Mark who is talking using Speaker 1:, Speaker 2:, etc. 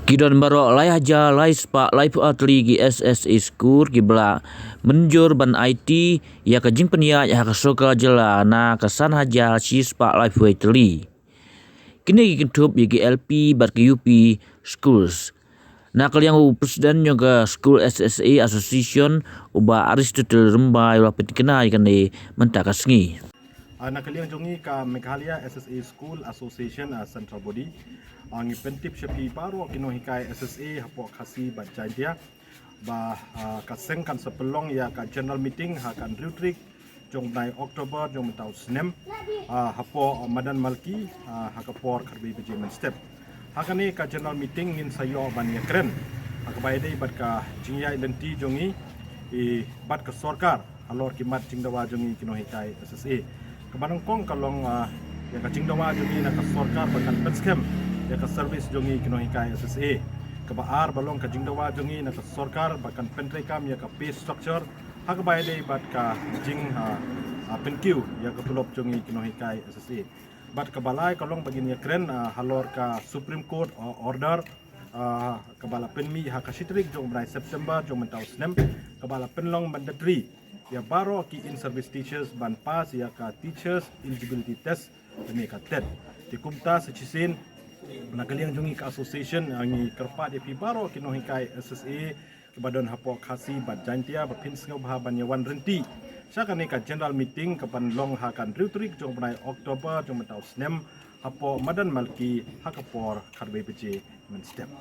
Speaker 1: Kidon baro lai haja lai spa lai pu atli gi SSE skur gi bla menjur ban IT ya ka jing penia ya ka soka jela na ka san haja si spa lai pu atli. Kini gi kintup gi LP bar ki UP schools. Na kaliang u presiden juga school SSE association uba Aristotle Rembai wa petikena ikan mentaka sengi.
Speaker 2: Nakaliang jongi ka Meghalaya SSA School Association Central Body ngi pentip shepi paro kino hikai SSA hapo khasi ba jantia ba kaseng kan sepelong ya ka general meeting ha kan rutrik jong nai Oktober jong tau snem hapo Madan Malki hakapor kharbi bejiman step hakani ka general meeting ngin sayo ban yakren hakabai dei bat ka jingya lenti jongi bat ka sorkar alor kimat jingdawa jongi kino hikai SSA kebanangkong kalong ya ka jingdawa jongi na ka sorkar bakan penskem ya ka service jongi kino hikai SSA kebaar balong ka jingdawa jongi na ka sorkar bakan pentrekam ya ka pay structure hakabai dei bat ka jing penkiu ya ka tulop jongi kino hikai SSA bat ka balai kalong bagin ya kren halor ka Supreme Court order kabala penmi ha ka sitrik jong brai September jong mentau snem kabala penlong mandatory ya baro ki in service teachers ban pas ya ka teachers eligibility test demi ka TET di kumta sechisin nakaliang jongi ka association ngi kerpa de pi baro kino hikai SSA kebadon hapo khasi bat jantia ba pinsngo bah ban yawan renti sakani ka general meeting kapan long ha kan rutrik jong brai Oktober jong mentau snem hapo Madan Malki hakapor kharbe beje men step